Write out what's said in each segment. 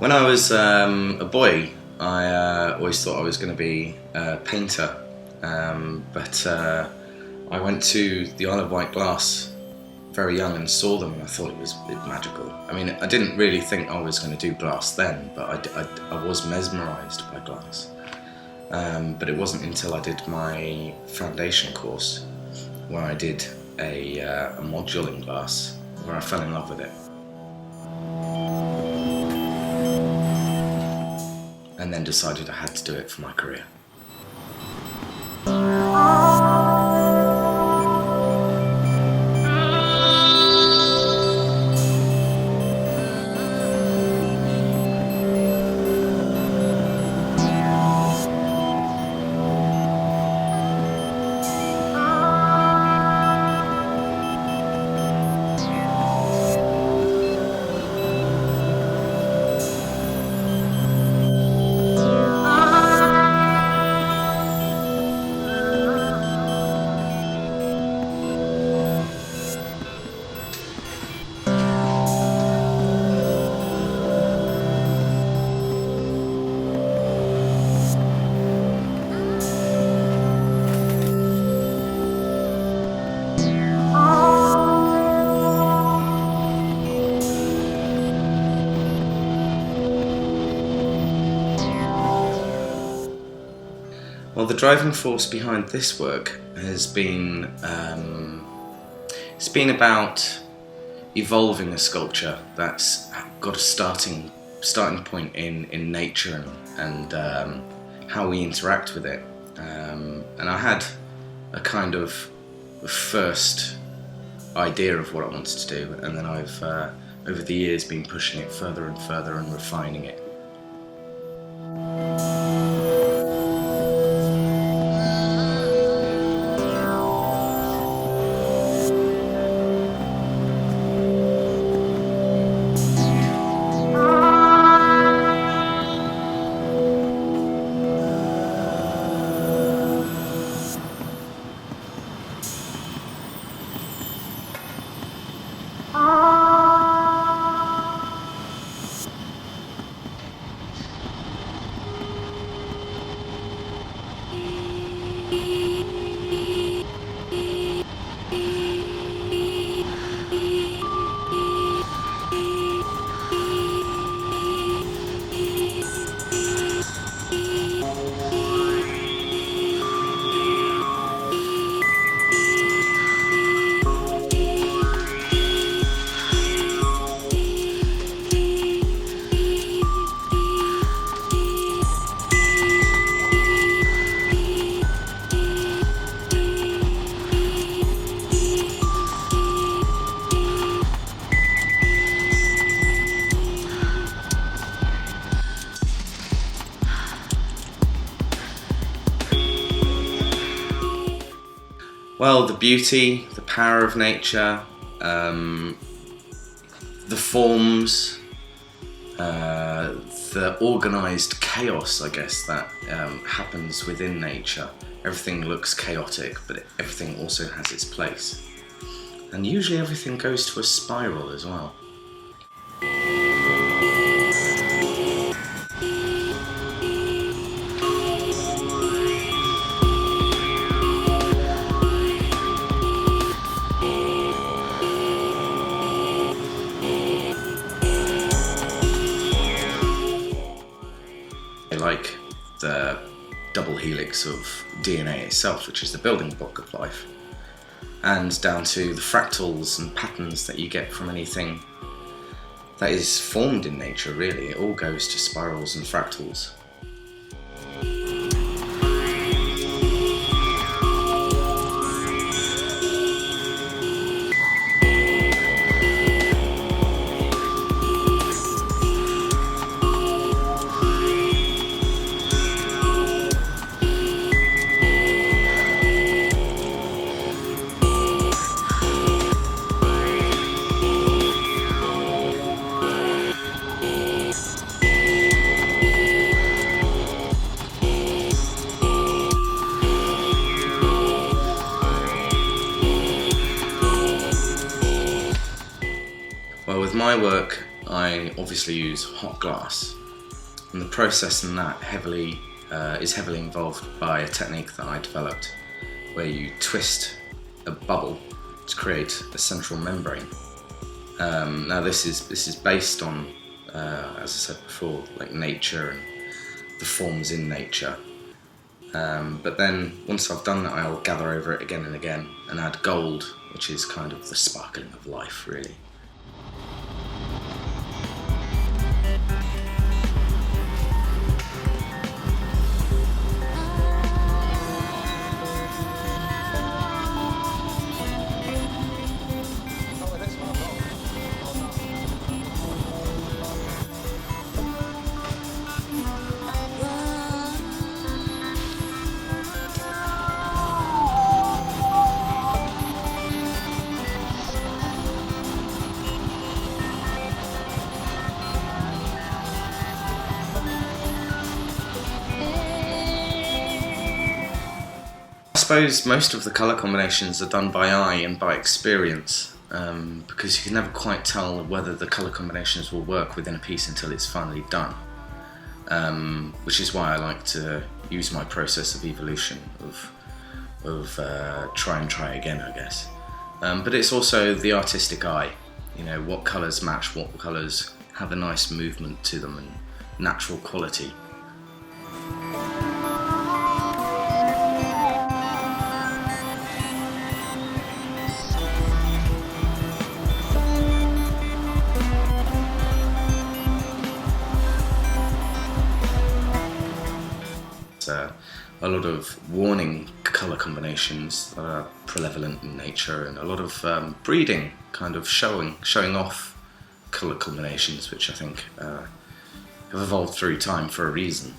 When I was a boy, I always thought I was going to be a painter, but I went to the Isle of Wight Glass very young and saw them, and I thought it was a bit magical. I mean, I didn't really think I was going to do glass then, but I was mesmerised by glass. But it wasn't until I did my foundation course where I did a module in glass where I fell in love with it. And then decided I had to do it for my career. Well, the driving force behind this work has been it's been about evolving a sculpture that's got a starting point in nature and how we interact with it. And I had a kind of first idea of what I wanted to do, and then I've over the years been pushing it further and further and refining it. Well, the beauty, the power of nature, the forms, the organised chaos, I guess, that happens within nature. Everything looks chaotic, but everything also has its place. And usually everything goes to a spiral as well. Like the double helix of DNA itself, which is the building block of life, and down to the fractals and patterns that you get from anything that is formed in nature, really. It all goes to spirals and fractals. Well, with my work, I obviously use hot glass, and the process in that is heavily involved by a technique that I developed, where you twist a bubble to create a central membrane. Now this is based on, as I said before, like nature and the forms in nature. But then once I've done that, I'll gather over it again and again and add gold, which is kind of the sparkling of life, really. I suppose most of the colour combinations are done by eye and by experience, because you can never quite tell whether the colour combinations will work within a piece until it's finally done, which is why I like to use my process of evolution, of try and try again, I guess. But it's also the artistic eye, you know, what colours match, what colours have a nice movement to them and natural quality. A lot of warning colour combinations that are prevalent in nature, and a lot of breeding, kind of showing off colour combinations, which I think have evolved through time for a reason.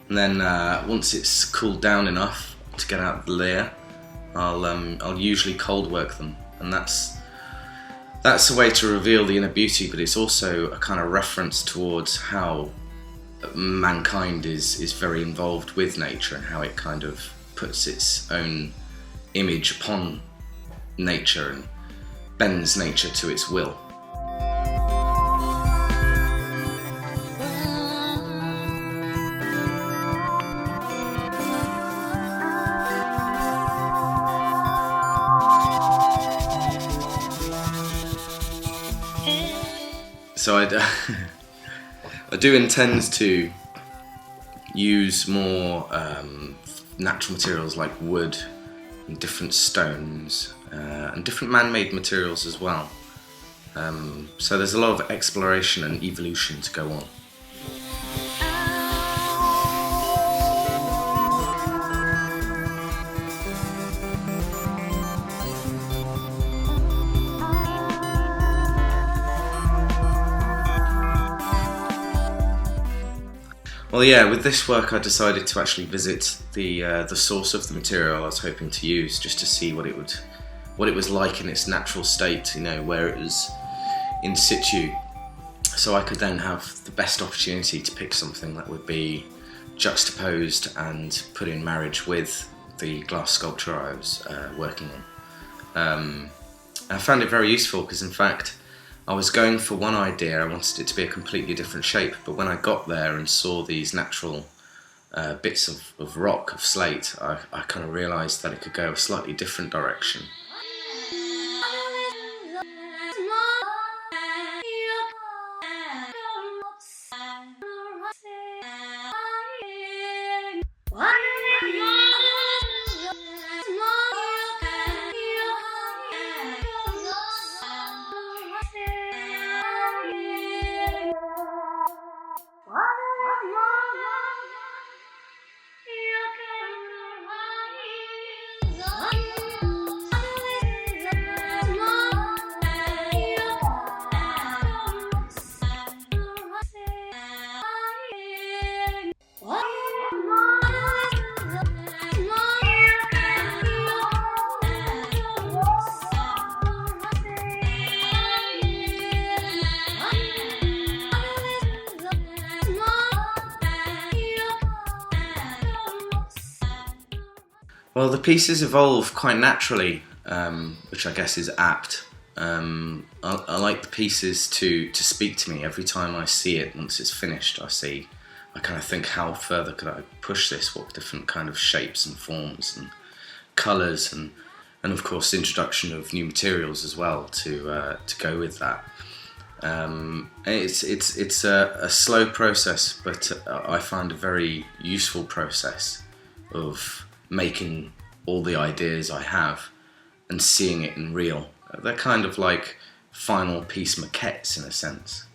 And then once it's cooled down enough to get out the layer, I'll usually cold work them, and that's a way to reveal the inner beauty, but it's also a kind of reference towards how mankind is very involved with nature and how it kind of puts its own image upon nature and bends nature to its will. So I do intend to use more natural materials like wood and different stones and different man-made materials as well. So there's a lot of exploration and evolution to go on. Well, yeah, with this work I decided to actually visit the source of the material I was hoping to use, just to see what it was like in its natural state, you know, where it was in situ, so I could then have the best opportunity to pick something that would be juxtaposed and put in marriage with the glass sculpture I was working on. I found it very useful because, in fact, I was going for one idea. I wanted it to be a completely different shape, but when I got there and saw these natural bits of rock, of slate, I kind of realised that it could go a slightly different direction. Well, the pieces evolve quite naturally, which I guess is apt. I like the pieces to speak to me every time I see it. Once it's finished, I kind of think, how further could I push this? What different kind of shapes and forms and colours, and of course the introduction of new materials as well to go with that. It's a slow process, but I find a very useful process of making all the ideas I have and seeing it in real. They're kind of like final piece maquettes in a sense.